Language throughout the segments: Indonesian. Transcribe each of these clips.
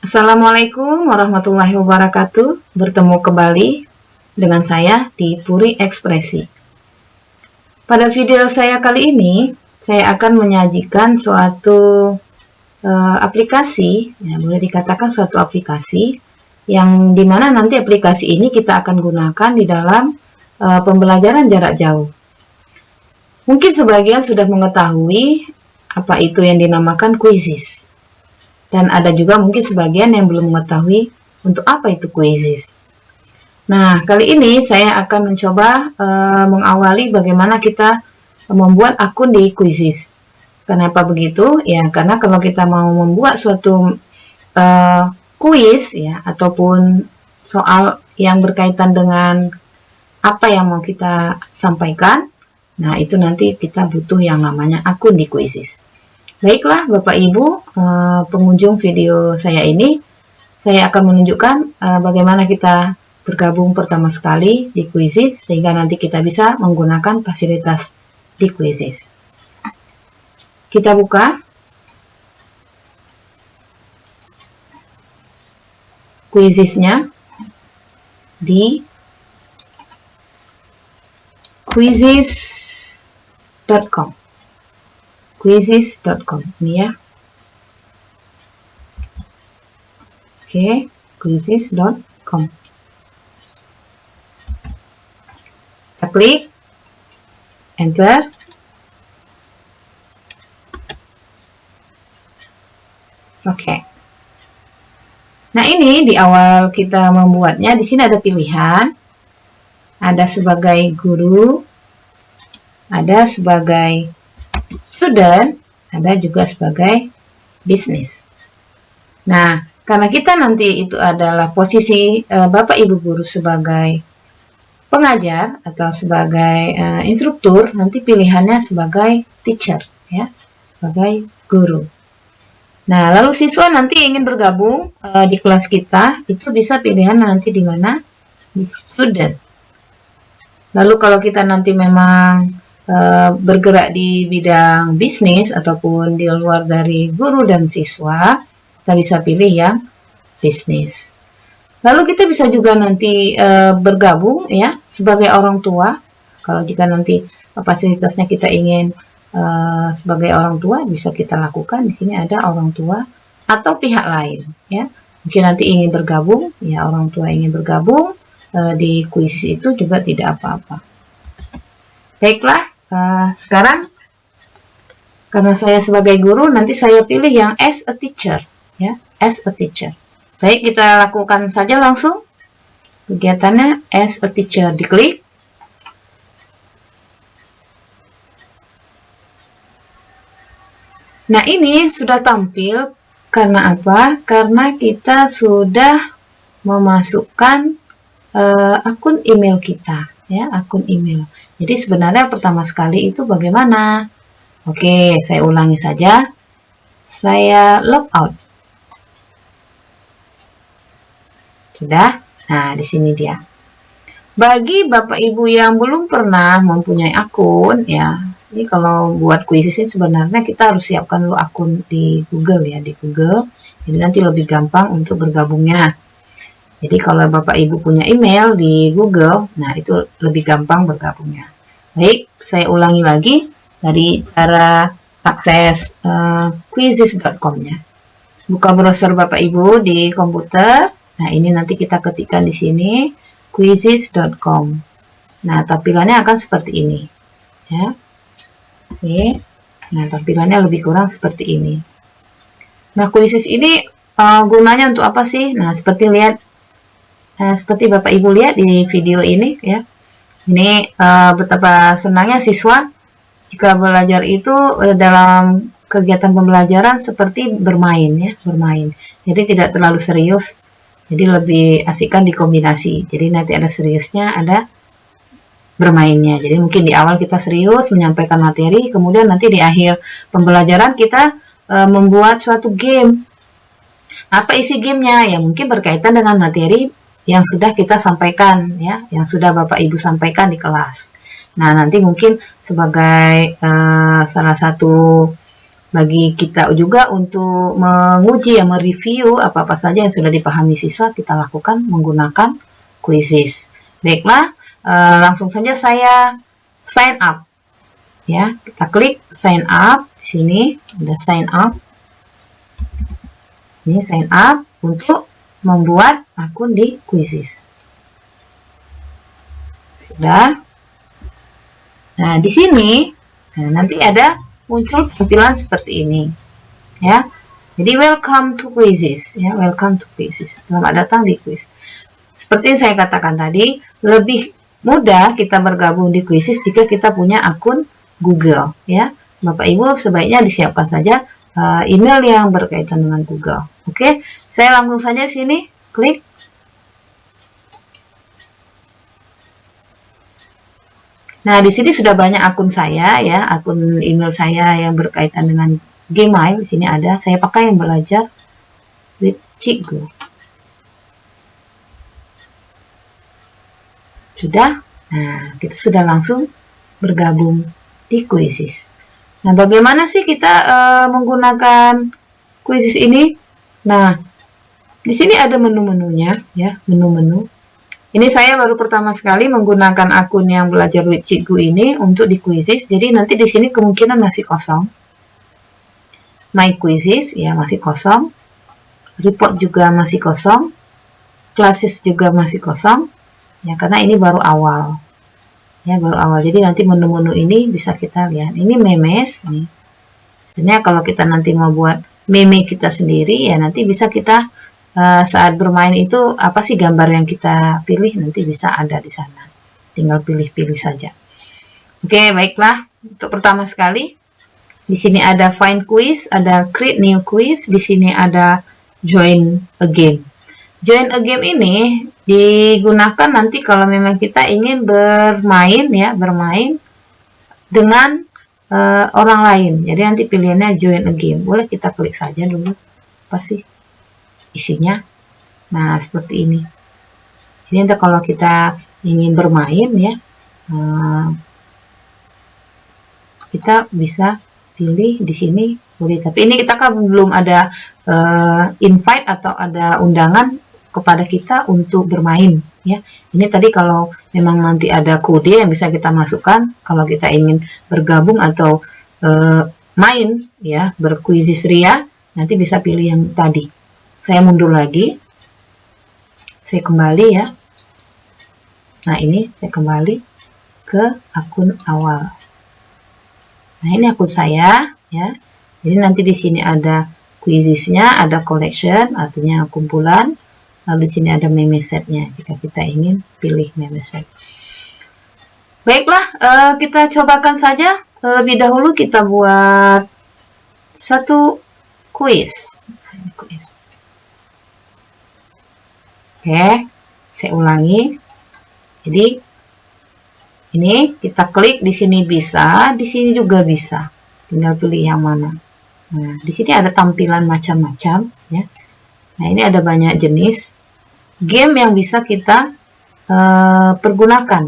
Assalamualaikum warahmatullahi wabarakatuh. Bertemu kembali dengan saya di Puri Ekspresi. Pada video saya kali ini, saya akan menyajikan suatu aplikasi, ya, boleh dikatakan suatu aplikasi yang dimana nanti aplikasi ini kita akan gunakan di dalam pembelajaran jarak jauh. Mungkin sebagian sudah mengetahui apa itu yang dinamakan Quizizz. Dan ada juga mungkin sebagian yang belum mengetahui untuk apa itu Quizizz. Nah, kali ini saya akan mencoba mengawali bagaimana kita membuat akun di Quizizz. Kenapa begitu? Ya, karena kalau kita mau membuat suatu kuis ya ataupun soal yang berkaitan dengan apa yang mau kita sampaikan, nah itu nanti kita butuh yang namanya akun di Quizizz. Baiklah Bapak Ibu, pengunjung video saya ini, saya akan menunjukkan bagaimana kita bergabung pertama sekali di Quizizz sehingga nanti kita bisa menggunakan fasilitas di Quizizz. Kita buka Quizizz-nya di quizizz.com. Quizizz.com ini ya. Oke, quizizz.com. Kita klik enter. Oke. Nah, ini di awal kita membuatnya, di sini ada pilihan. Ada sebagai guru, ada sebagai student, ada juga sebagai bisnis. Nah, karena kita nanti itu adalah posisi Bapak Ibu guru sebagai pengajar atau sebagai instruktur, nanti pilihannya sebagai teacher, ya, sebagai guru. Nah, lalu siswa nanti ingin bergabung di kelas kita, itu bisa pilihan nanti di mana? Di student. Lalu kalau kita nanti memang bergerak di bidang bisnis ataupun di luar dari guru dan siswa, kita bisa pilih yang bisnis. Lalu kita bisa juga nanti bergabung ya sebagai orang tua. Kalau jika nanti fasilitasnya kita ingin sebagai orang tua, bisa kita lakukan. Di sini ada orang tua atau pihak lain ya. Mungkin nanti ingin bergabung, ya orang tua ingin bergabung di Quizizz itu juga tidak apa-apa. Baiklah. Sekarang karena saya sebagai guru, nanti saya pilih yang as a teacher ya, as a teacher. Baik, kita lakukan saja langsung kegiatannya as a teacher. Diklik. Nah, ini sudah tampil karena apa? Karena kita sudah memasukkan akun email kita ya, akun email. Jadi sebenarnya pertama sekali itu bagaimana? Oke, saya ulangi saja. Saya logout. Sudah? Nah, di sini dia. Bagi Bapak Ibu yang belum pernah mempunyai akun, ya. Jadi kalau buat Quizizz ini sebenarnya kita harus siapkan dulu akun di Google ya, di Google. Jadi nanti lebih gampang untuk bergabungnya. Jadi kalau Bapak Ibu punya email di Google, nah itu lebih gampang bergabungnya. Baik, saya ulangi lagi dari cara akses quizizz.com-nya. Buka browser Bapak Ibu di komputer. Nah, ini nanti kita ketikkan di sini quizizz.com. Nah, tampilannya akan seperti ini. Ya. Oke. Nah, tampilannya lebih kurang seperti ini. Nah, Quizizz ini gunanya untuk apa sih? Nah, seperti Bapak Ibu lihat di video ini ya. Ini betapa senangnya siswa jika belajar itu dalam kegiatan pembelajaran seperti bermain ya, bermain. Jadi tidak terlalu serius. Jadi lebih asikkan dikombinasi. Jadi nanti ada seriusnya, ada bermainnya. Jadi mungkin di awal kita serius menyampaikan materi, kemudian nanti di akhir pembelajaran kita membuat suatu game. Apa isi gamenya? Ya mungkin berkaitan dengan materi yang sudah kita sampaikan ya, yang sudah Bapak Ibu sampaikan di kelas. Nah, nanti mungkin sebagai salah satu bagi kita juga untuk menguji, mereview apa-apa saja yang sudah dipahami siswa, kita lakukan menggunakan quizzes. Baiklah, langsung saja saya sign up. Ya, kita klik sign up. Di sini ada sign up. Ini sign up untuk membuat akun di quizzes. Sudah. Nah, di sini nanti ada muncul tampilan seperti ini. Ya. Jadi welcome to quizzes, ya, welcome to quizzes. Selamat datang di quiz. Seperti yang saya katakan tadi, lebih mudah kita bergabung di quizzes jika kita punya akun Google, ya. Bapak Ibu sebaiknya disiapkan saja email yang berkaitan dengan Google. Oke, saya langsung saja di sini klik. Nah, di sini sudah banyak akun saya, ya, akun email saya yang berkaitan dengan Gmail. Di sini ada. Saya pakai yang belajar with Cikgu. Sudah. Nah, kita sudah langsung bergabung di quizzes. Nah, bagaimana sih kita menggunakan quizzes ini? Nah, di sini ada menu-menunya, ya, menu-menu. Ini saya baru pertama sekali menggunakan akun yang belajar with Cikgu ini untuk di quizzes. Jadi nanti di sini kemungkinan masih kosong. My quizzes, ya, masih kosong. Report juga masih kosong. Classes juga masih kosong. Ya, karena ini baru awal. Ya, baru awal. Jadi nanti menu-menu ini bisa kita lihat. Ini memes nih. Sebenarnya kalau kita nanti mau buat meme kita sendiri, ya nanti bisa kita saat bermain itu apa sih gambar yang kita pilih, nanti bisa ada di sana. Tinggal pilih-pilih saja. Oke, baiklah. Untuk pertama sekali di sini ada find quiz, ada create new quiz, di sini ada join a game. Join a game ini digunakan nanti kalau memang kita ingin bermain, ya, bermain dengan orang lain. Jadi nanti pilihannya join a game. Boleh kita klik saja dulu. Apa sih isinya? Nah, seperti ini. Ini nanti kalau kita ingin bermain, ya, kita bisa pilih di sini. Boleh. Tapi ini kita kan belum ada invite atau ada undangan kepada kita untuk bermain, ya. Ini tadi kalau memang nanti ada kode yang bisa kita masukkan kalau kita ingin bergabung atau main, ya, berkuisis ria, nanti bisa pilih yang tadi. Saya mundur lagi, saya kembali, ya. Nah, ini saya kembali ke akun awal. Nah, ini akun saya, ya. Jadi nanti di sini ada quizesnya, ada collection, artinya kumpulan. Lalu di sini ada meme setnya jika kita ingin pilih meme set. Baiklah, kita cobakan saja. Lebih dahulu kita buat satu quiz. Oke, saya ulangi. Jadi ini kita klik di sini bisa, di sini juga bisa. Tinggal pilih yang mana. Nah, di sini ada tampilan macam-macam, ya. Nah, ini ada banyak jenis game yang bisa kita pergunakan.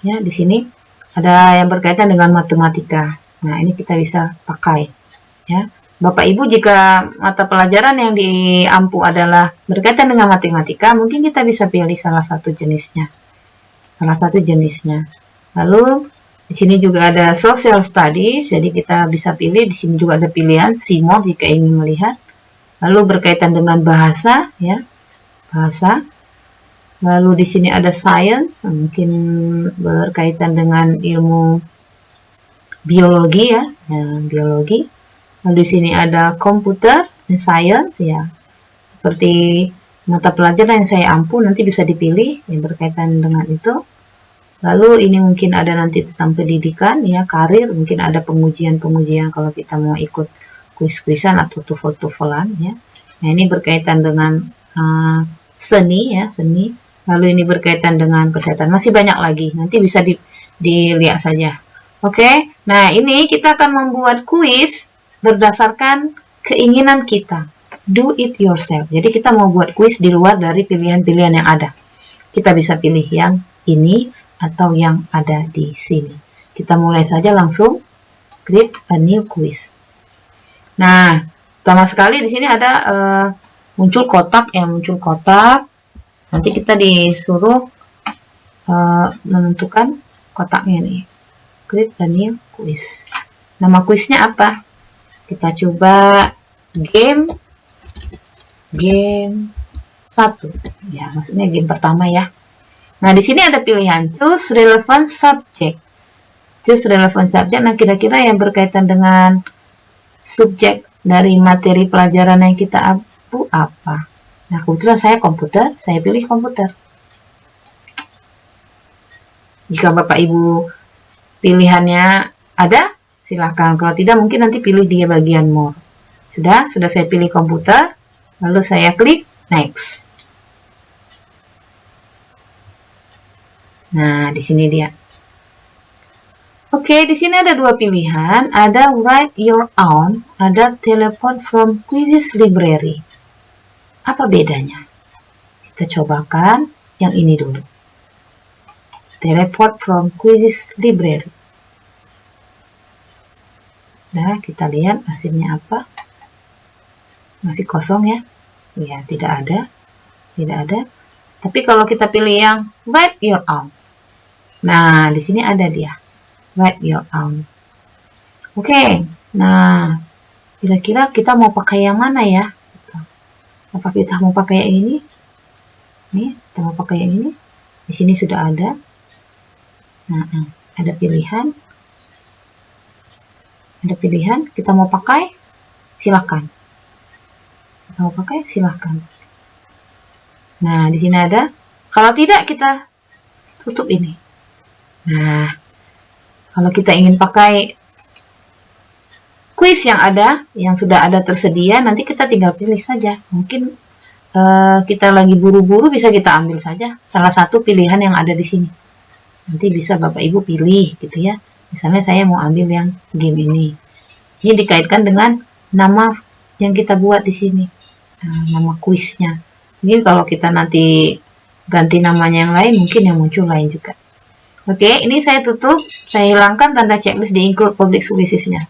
Ya, di sini ada yang berkaitan dengan matematika. Nah, ini kita bisa pakai. Ya, Bapak Ibu, jika mata pelajaran yang diampu adalah berkaitan dengan matematika, mungkin kita bisa pilih salah satu jenisnya. Lalu di sini juga ada social studies, jadi kita bisa pilih. Di sini juga ada pilihan see more jika ingin melihat. Lalu berkaitan dengan bahasa, ya, bahasa. Lalu di sini ada science, mungkin berkaitan dengan ilmu biologi, ya, biologi. Lalu di sini ada computer science, ya, seperti mata pelajaran yang saya ampu nanti bisa dipilih yang berkaitan dengan itu. Lalu ini mungkin ada nanti tentang pendidikan, ya, karir, mungkin ada pengujian-pengujian kalau kita mau ikut kuis-kuisan atau TOEFL-TOEFLan, ya. Nah, ini berkaitan dengan seni, ya, seni. Lalu ini berkaitan dengan kesehatan. Masih banyak lagi. Nanti bisa dilihat saja. Oke. Nah, ini kita akan membuat kuis berdasarkan keinginan kita. Do it yourself. Jadi kita mau buat kuis di luar dari pilihan-pilihan yang ada. Kita bisa pilih yang ini atau yang ada di sini. Kita mulai saja langsung create a new quiz. Nah, pertama sekali di sini ada muncul kotak ya, muncul kotak. Nanti kita disuruh menentukan kotaknya nih. Create a new quiz. Nama kuisnya apa? Kita coba game 1. Ya, maksudnya game pertama ya. Nah, di sini ada pilihan choose relevant subject. Choose relevant subject. Nah, kira-kira yang berkaitan dengan subjek dari materi pelajaran yang kita abu apa? Nah, kebetulan saya komputer, saya pilih komputer. Jika Bapak Ibu pilihannya ada, silahkan. Kalau tidak, mungkin nanti pilih di bagian more. Sudah saya pilih komputer, lalu saya klik next. Nah, di sini dia. Oke, di sini ada dua pilihan, ada write your own, ada teleport from quizzes library. Apa bedanya? Kita cobakan yang ini dulu. Teleport from quizzes library. Nah, kita lihat hasilnya apa. Masih kosong ya. Ya, tidak ada. Tidak ada. Tapi kalau kita pilih yang write your own. Nah, di sini ada dia. Write your own. Oke. Nah, kira-kira kita mau pakai yang mana ya? Apa kita mau pakai yang ini? Nih, kita mau pakai yang ini. Di sini sudah ada. Nah, ada pilihan. Ada pilihan, kita mau pakai, silakan. Kita mau pakai, silakan. Nah, di sini ada. Kalau tidak, kita tutup ini. Nah, kalau kita ingin pakai quiz yang ada, yang sudah ada tersedia, nanti kita tinggal pilih saja. Mungkin kita lagi buru-buru, bisa kita ambil saja salah satu pilihan yang ada di sini. Nanti bisa Bapak Ibu pilih, gitu ya. Misalnya saya mau ambil yang game ini. Ini dikaitkan dengan nama yang kita buat di sini. Nah, nama kuisnya. Ini kalau kita nanti ganti namanya yang lain, mungkin yang muncul lain juga. Oke, ini saya tutup. Saya hilangkan tanda checklist di include public quizzes-nya.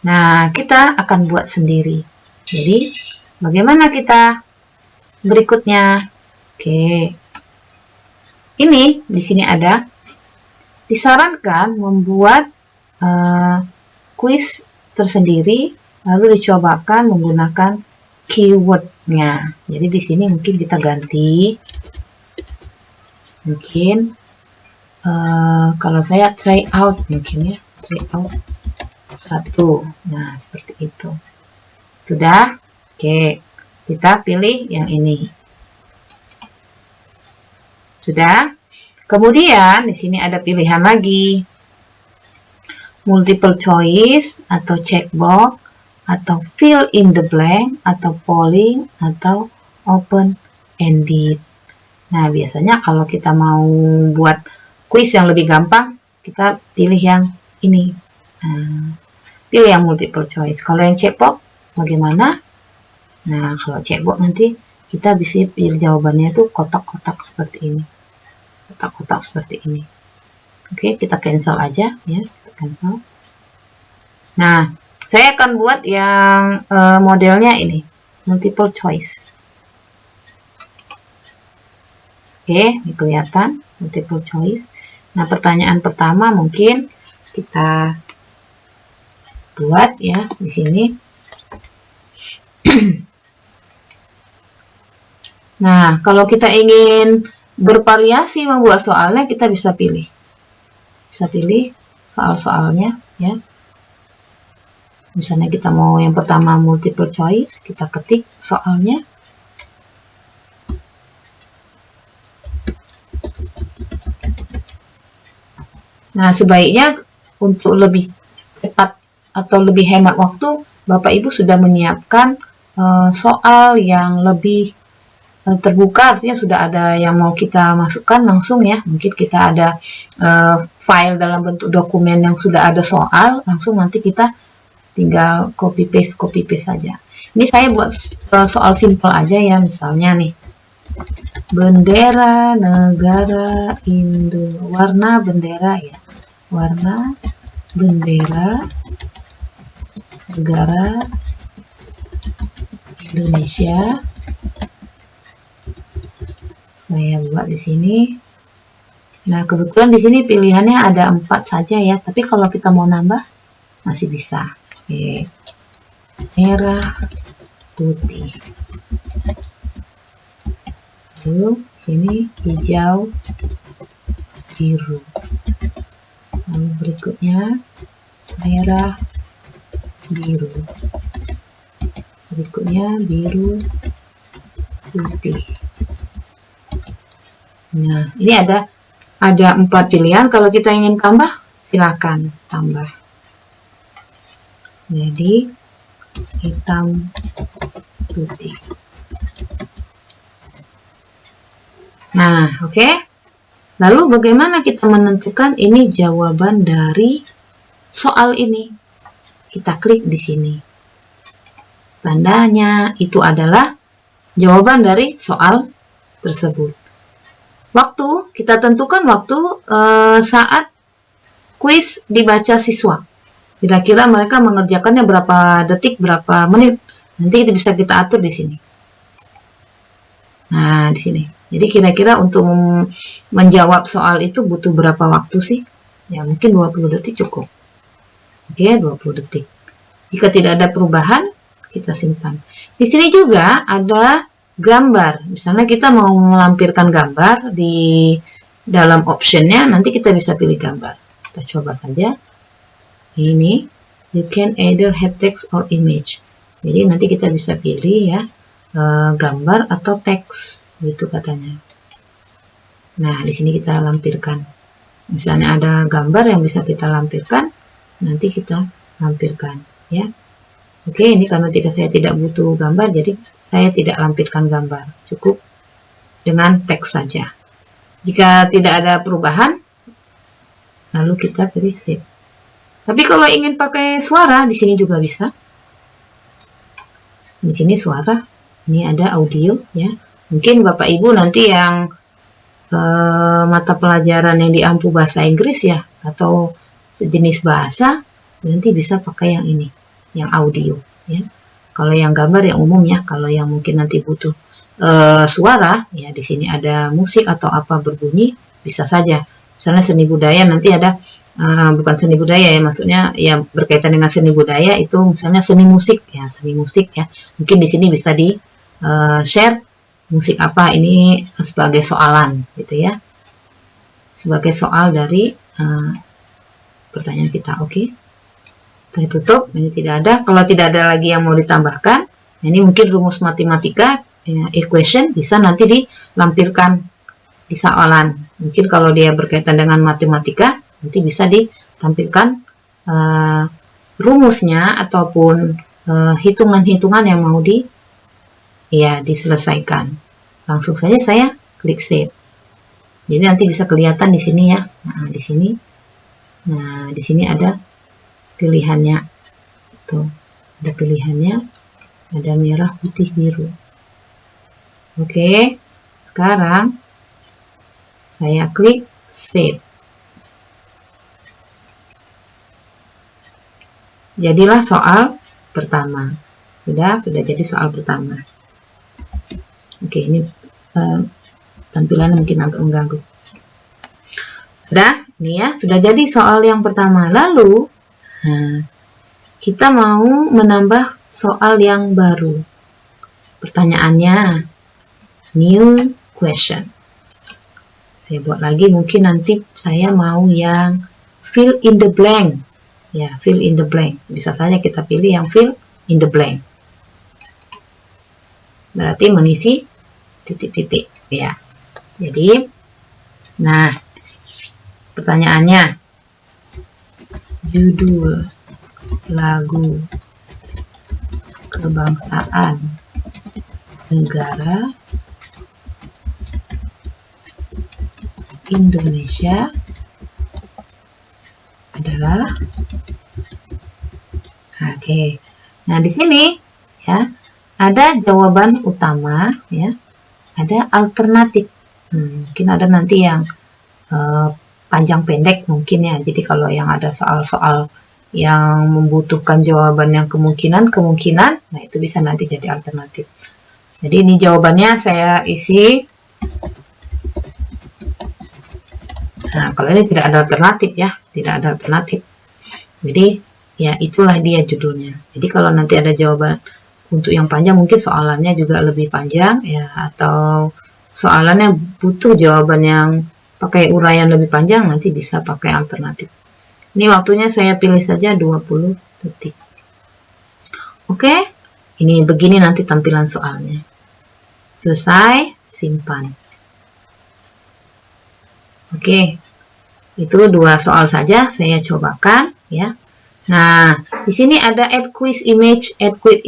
Nah, kita akan buat sendiri. Jadi, bagaimana kita berikutnya? Oke. Ini di sini ada disarankan membuat kuis tersendiri, lalu dicobakan menggunakan keywordnya. Jadi di sini mungkin kita ganti, mungkin kalau saya try out mungkin ya, try out 1. Nah, seperti itu. Sudah? Oke, kita pilih yang ini. Sudah? Kemudian di sini ada pilihan lagi. Multiple choice atau checkbox atau fill in the blank atau polling atau open ended. Nah, biasanya kalau kita mau buat quiz yang lebih gampang, kita pilih yang ini. Nah, pilih yang multiple choice. Kalau yang checkbox bagaimana? Nah, kalau checkbox nanti kita bisa pilih jawabannya itu kotak-kotak seperti ini. Kotak-kotak seperti ini. Oke, kita cancel aja ya, kita cancel. Nah, saya akan buat yang modelnya ini, multiple choice. Oke, ini kelihatan multiple choice. Nah, pertanyaan pertama mungkin kita buat ya di sini. Nah, kalau kita ingin bervariasi membuat soalnya, kita bisa pilih. Bisa pilih soal-soalnya ya. Misalnya kita mau yang pertama multiple choice, kita ketik soalnya. Nah, sebaiknya untuk lebih cepat atau lebih hemat waktu, Bapak Ibu sudah menyiapkan soal yang lebih terbuka, artinya sudah ada yang mau kita masukkan langsung ya. Mungkin kita ada file dalam bentuk dokumen yang sudah ada soal, langsung nanti kita tinggal copy paste saja. Ini saya buat soal simple aja ya, misalnya nih bendera negara Indo, warna bendera ya, warna bendera negara Indonesia. Saya buat di sini. Nah, kebetulan di sini pilihannya ada 4 saja ya, tapi kalau kita mau nambah masih bisa. Oke. Merah, putih. Lalu sini hijau, biru. Lalu berikutnya merah, biru. Berikutnya biru, putih. Nah, ini ada 4 pilihan. Kalau kita ingin tambah, silakan tambah. Jadi hitam, putih. Nah, oke. Lalu bagaimana kita menentukan ini jawaban dari soal ini? Kita klik di sini. Tandanya itu adalah jawaban dari soal tersebut. Waktu, kita tentukan waktu saat kuis dibaca siswa. Kira-kira mereka mengerjakannya berapa detik, berapa menit. Nanti itu bisa kita atur di sini. Nah, di sini. Jadi kira-kira untuk menjawab soal itu butuh berapa waktu sih? Ya, mungkin 20 detik cukup. Oke, 20 detik. Jika tidak ada perubahan, kita simpan. Di sini juga ada gambar. Misalnya kita mau melampirkan gambar di dalam optionnya, nanti kita bisa pilih gambar. Kita coba saja. Ini, you can either have text or image. Jadi nanti kita bisa pilih ya, gambar atau teks, gitu katanya. Nah, di sini kita lampirkan. Misalnya ada gambar yang bisa kita lampirkan, nanti kita lampirkan, ya. Oke, ini karena saya tidak butuh gambar, jadi saya tidak lampirkan gambar. Cukup dengan teks saja. Jika tidak ada perubahan, lalu kita pilih save. Tapi kalau ingin pakai suara, di sini juga bisa. Di sini suara. Ini ada audio ya. Mungkin Bapak Ibu nanti yang mata pelajaran yang di Ampu bahasa Inggris ya, atau sejenis bahasa, nanti bisa pakai yang ini, yang audio ya. Kalau yang gambar yang umum ya. Kalau yang mungkin nanti butuh suara ya, di sini ada musik atau apa berbunyi, bisa saja. Misalnya seni budaya nanti ada bukan seni budaya ya, maksudnya ya berkaitan dengan seni budaya itu misalnya seni musik ya, Mungkin di sini bisa di share musik apa ini sebagai soalan gitu ya, sebagai soal dari pertanyaan kita. Oke, kita tutup. Ini tidak ada. Kalau tidak ada lagi yang mau ditambahkan, ini mungkin rumus matematika ya, equation bisa nanti dilampirkan di soalan. Mungkin kalau dia berkaitan dengan matematika nanti bisa ditampilkan rumusnya ataupun hitungan-hitungan yang mau diselesaikan. Langsung saja saya klik save. Jadi nanti bisa kelihatan di sini ya. Nah, di sini. Nah, di sini ada pilihannya. Tuh, ada pilihannya. Ada merah, putih, biru. Oke. Sekarang saya klik save. Jadilah soal pertama. Sudah jadi soal pertama. Oke, ini tampilannya mungkin agak mengganggu. Sudah, ini ya, sudah jadi soal yang pertama. Lalu, kita mau menambah soal yang baru. Pertanyaannya, new question. Saya buat lagi, mungkin nanti saya mau yang fill in the blank. Ya, fill in the blank. Bisa saja kita pilih yang fill in the blank. Berarti mengisi titik-titik ya. Jadi, nah, pertanyaannya, judul lagu kebangsaan negara Indonesia adalah, oke. Nah, di sini ya ada jawaban utama ya, ada alternatif. Mungkin ada nanti yang panjang pendek mungkin ya. Jadi kalau yang ada soal-soal yang membutuhkan jawaban yang kemungkinan, nah itu bisa nanti jadi alternatif. Jadi ini jawabannya saya isi. Nah, kalau ini tidak ada alternatif ya, tidak ada alternatif. Jadi ya itulah dia judulnya. Jadi kalau nanti ada jawaban untuk yang panjang, mungkin soalannya juga lebih panjang ya, atau soalannya butuh jawaban yang pakai uraian lebih panjang, nanti bisa pakai alternatif. Ini waktunya saya pilih saja 20 detik. Oke, ini begini nanti tampilan soalnya. Selesai, simpan. Oke, itu 2 soal saja saya cobakan ya. Nah, di sini ada add quiz image. Add quiz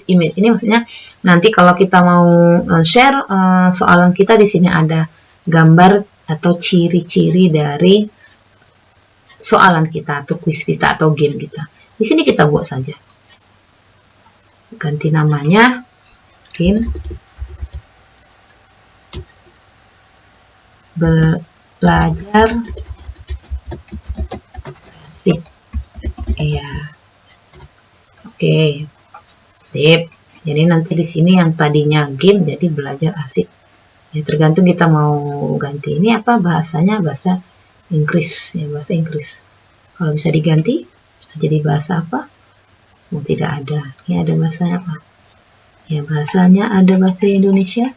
image ini maksudnya nanti kalau kita mau share soalan kita, di sini ada gambar atau ciri-ciri dari soalan kita atau quiz kita atau game kita. Di sini kita buat saja. Ganti namanya mungkin belajar asik. Iya. Oke. Sip. Jadi nanti di sini yang tadinya game jadi belajar asik. Ya tergantung kita mau ganti ini apa bahasanya, bahasa Inggris ya, bahasa Inggris. Kalau bisa diganti, bisa jadi bahasa apa? Oh, tidak ada. Ini ada bahasanya apa? Ya, bahasanya ada bahasa Indonesia.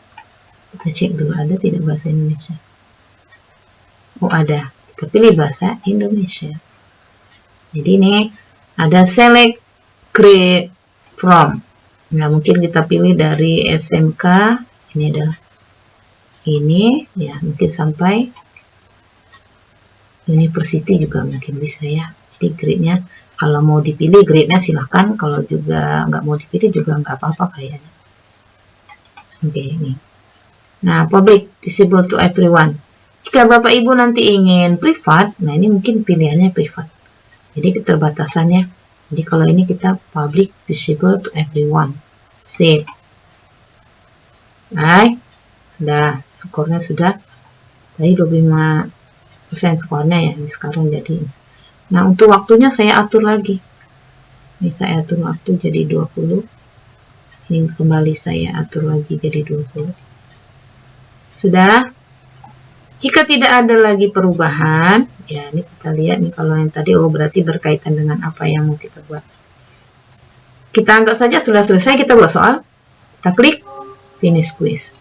Kita cek dulu, ada tidak bahasa Indonesia? Oh, ada. Kita pilih bahasa Indonesia. Jadi ini ada select create from. Nah, mungkin kita pilih dari SMK. Ini adalah ini ya, mungkin sampai university juga mungkin bisa ya. Jadi grade-nya kalau mau dipilih grade-nya silahkan, kalau juga nggak mau dipilih juga nggak apa-apa kayaknya. Oke, ini. Nah, public visible to everyone. Jika Bapak Ibu nanti ingin privat, nah ini mungkin pilihannya privat. Jadi keterbatasannya. Jadi kalau ini kita public visible to everyone. Save. Baik. Sudah, skornya sudah. Tadi 25% skornya ya, ini sekarang jadi. Nah, untuk waktunya saya atur lagi. Ini saya atur waktu jadi 20. Ini kembali saya atur lagi jadi 20. Sudah. Jika tidak ada lagi perubahan, ya ini kita lihat nih kalau yang tadi, oh berarti berkaitan dengan apa yang mau kita buat. Kita anggap saja sudah selesai kita buat soal. Kita klik finish quiz.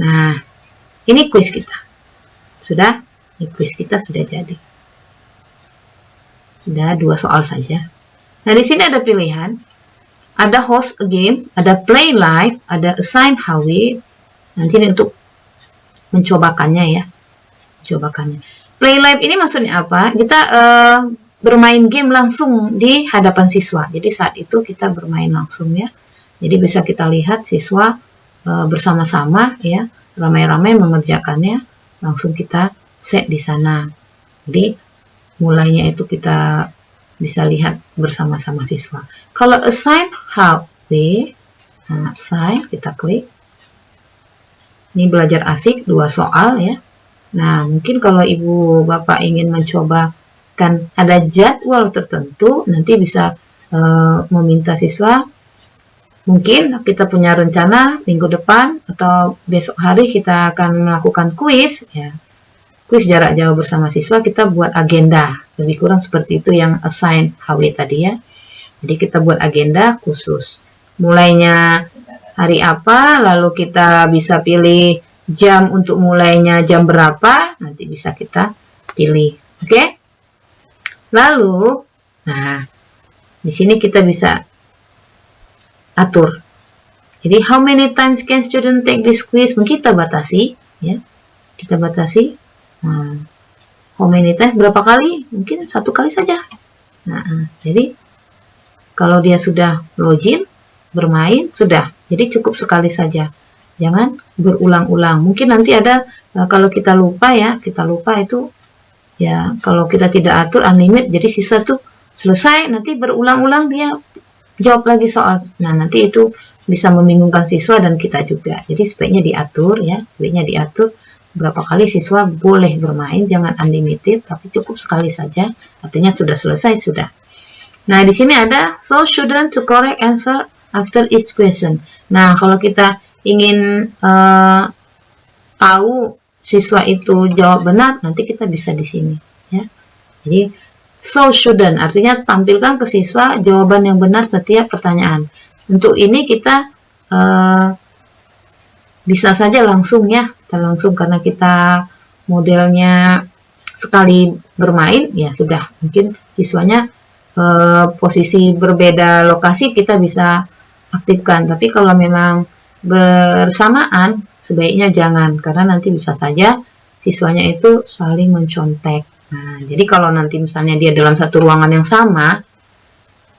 Nah, ini quiz kita. Sudah? Ini quiz kita sudah jadi. Sudah 2 soal saja. Nah, di sini ada pilihan. Ada host a game, ada play live, ada assign how it. Nanti ini untuk mencobakannya ya. Mencobakannya. Play live ini maksudnya apa? Kita bermain game langsung di hadapan siswa. Jadi saat itu kita bermain langsung ya. Jadi bisa kita lihat siswa bersama-sama ya, ramai-ramai mengerjakannya, langsung kita set di sana. Jadi mulainya itu kita bisa lihat bersama-sama siswa. Kalau assign how we, nah, assign kita klik. Ini belajar asik 2 soal ya. Nah, mungkin kalau Ibu Bapak ingin mencoba kan ada jadwal tertentu, nanti bisa meminta siswa, mungkin kita punya rencana minggu depan atau besok hari kita akan melakukan kuis ya. Kuis jarak jauh bersama siswa, kita buat agenda. Lebih kurang seperti itu yang assign HW tadi ya. Jadi kita buat agenda khusus. Mulainya hari apa, lalu kita bisa pilih jam untuk mulainya jam berapa, nanti bisa kita pilih. Oke? Lalu, nah, di sini kita bisa atur. Jadi, how many times can student take this quiz? Mungkin kita batasi, ya. Kita batasi. Nah, how many times? Berapa kali? Mungkin 1 kali saja. Nah, jadi kalau dia sudah login, bermain, sudah. Jadi cukup sekali saja. Jangan berulang-ulang. Mungkin nanti ada, kalau kita lupa ya, kita lupa itu, ya kalau kita tidak atur unlimited, jadi siswa tuh selesai, nanti berulang-ulang dia jawab lagi soal. Nah, nanti itu bisa membingungkan siswa dan kita juga. Jadi sebaiknya diatur ya, sebaiknya diatur berapa kali siswa boleh bermain, jangan unlimited, tapi cukup sekali saja. Artinya sudah selesai, sudah. Nah, di sini ada so shouldn't to correct answer after each question. Nah, kalau kita ingin tahu siswa itu jawab benar, nanti kita bisa di sini, ya. Jadi so shouldn't artinya tampilkan ke siswa jawaban yang benar setiap pertanyaan. Untuk ini kita bisa saja langsung, ya, langsung, karena kita modelnya sekali bermain, ya sudah. Mungkin siswanya posisi berbeda lokasi kita bisa aktifkan, tapi kalau memang bersamaan sebaiknya jangan, karena nanti bisa saja siswanya itu saling mencontek. Nah, jadi kalau nanti misalnya dia dalam satu ruangan yang sama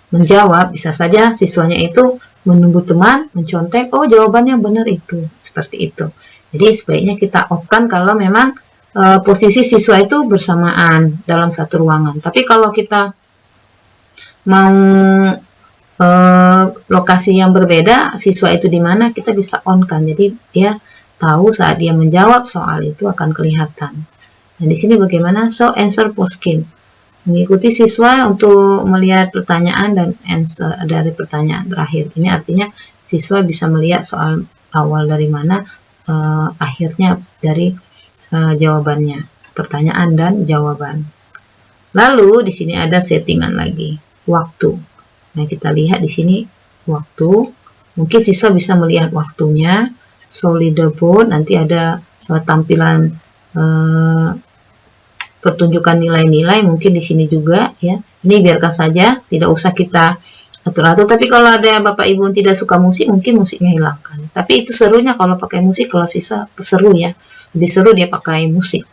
menjawab, bisa saja siswanya itu menunggu teman, mencontek, oh jawabannya benar itu, seperti itu. Jadi sebaiknya kita off-kan kalau memang posisi siswa itu bersamaan dalam satu ruangan. Tapi kalau kita mau lokasi yang berbeda, siswa itu di mana, kita bisa on-kan. Jadi dia tahu saat dia menjawab soal itu akan kelihatan. Nah, di sini bagaimana? So answer post game. Mengikuti siswa untuk melihat pertanyaan dan answer dari pertanyaan terakhir. Ini artinya siswa bisa melihat soal awal dari mana, akhirnya dari jawabannya, pertanyaan dan jawaban. Lalu di sini ada settingan lagi, waktu. Nah, kita lihat di sini waktu. Mungkin siswa bisa melihat waktunya. So leaderboard, nanti ada tampilan pertunjukan nilai-nilai, mungkin di sini juga, ya. Ini biarkan saja, tidak usah kita atur-atur. Tapi kalau ada Bapak Ibu yang tidak suka musik, mungkin musiknya hilangkan. Tapi itu serunya kalau pakai musik, kalau siswa seru, ya. Lebih seru dia pakai musik.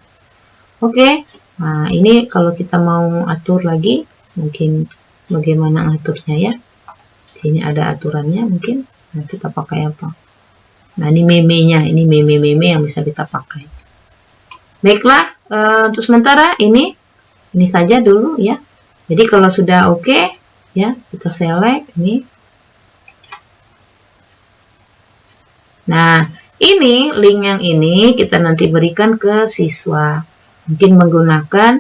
Oke. Nah, ini kalau kita mau atur lagi, mungkin bagaimana aturnya, ya. Di sini ada aturannya mungkin. Nah, kita pakai apa? Nah, ini meme-nya, ini meme-meme yang bisa kita pakai. Baiklah, untuk sementara ini saja dulu, ya. Jadi kalau sudah oke, ya, kita select ini. Nah, ini link yang ini kita nanti berikan ke siswa. Mungkin menggunakan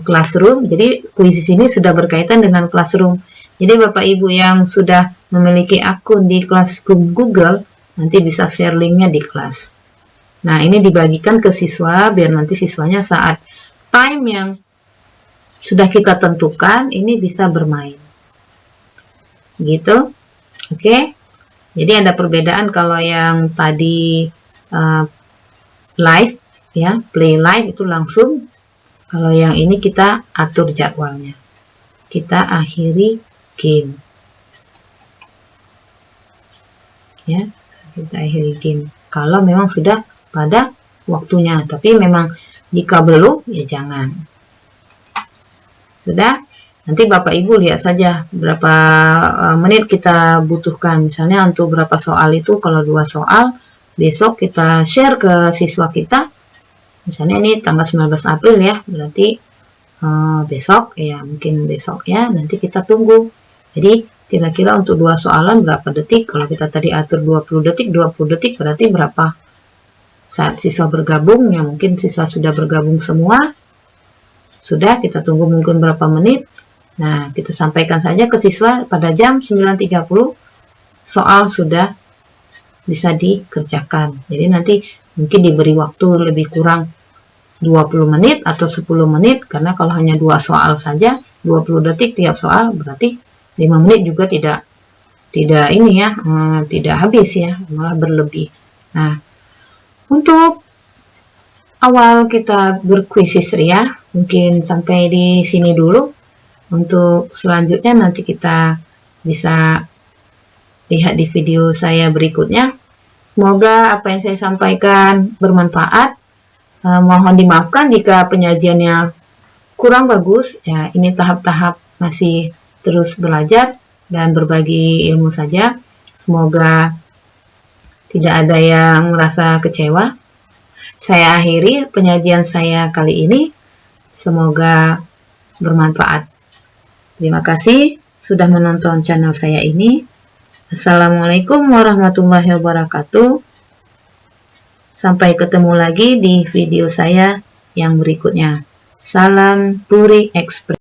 Classroom. Jadi kuis ini sudah berkaitan dengan Classroom. Jadi Bapak Ibu yang sudah memiliki akun di Classroom Google, nanti bisa share linknya di kelas. Nah, ini dibagikan ke siswa biar nanti siswanya saat time yang sudah kita tentukan ini bisa bermain. Gitu. Oke. Jadi ada perbedaan kalau yang tadi live, ya, play live itu langsung. Kalau yang ini kita atur jadwalnya. Kita akhiri game. Ya, kita akhiri game. Kalau memang sudah pada waktunya, tapi memang jika belum, ya jangan. Sudah, nanti Bapak Ibu lihat saja berapa menit kita butuhkan. Misalnya untuk berapa soal itu, kalau 2 soal, besok kita share ke siswa kita. Misalnya ini tanggal 19 April, ya, berarti besok, ya, mungkin besok, ya, nanti kita tunggu. Jadi kira-kira untuk 2 soalan berapa detik? Kalau kita tadi atur 20 detik, 20 detik berarti berapa? Saat siswa bergabung, ya mungkin siswa sudah bergabung semua, sudah, kita tunggu mungkin berapa menit. Nah, kita sampaikan saja ke siswa pada jam 9.30 soal sudah bisa dikerjakan. Jadi nanti mungkin diberi waktu lebih kurang 20 menit atau 10 menit, karena kalau hanya 2 soal saja, 20 detik tiap soal, berarti 5 menit juga tidak ini, ya, tidak habis, ya, malah berlebih. Nah, untuk awal kita berkuisis, ya, mungkin sampai di sini dulu. Untuk selanjutnya nanti kita bisa lihat di video saya berikutnya. Semoga apa yang saya sampaikan bermanfaat. Mohon dimaafkan jika penyajiannya kurang bagus, ya, ini tahap-tahap masih terus belajar dan berbagi ilmu saja. Semoga tidak ada yang merasa kecewa. Saya akhiri penyajian saya kali ini. Semoga bermanfaat. Terima kasih sudah menonton channel saya ini. Assalamualaikum warahmatullahi wabarakatuh. Sampai ketemu lagi di video saya yang berikutnya. Salam Turi Express.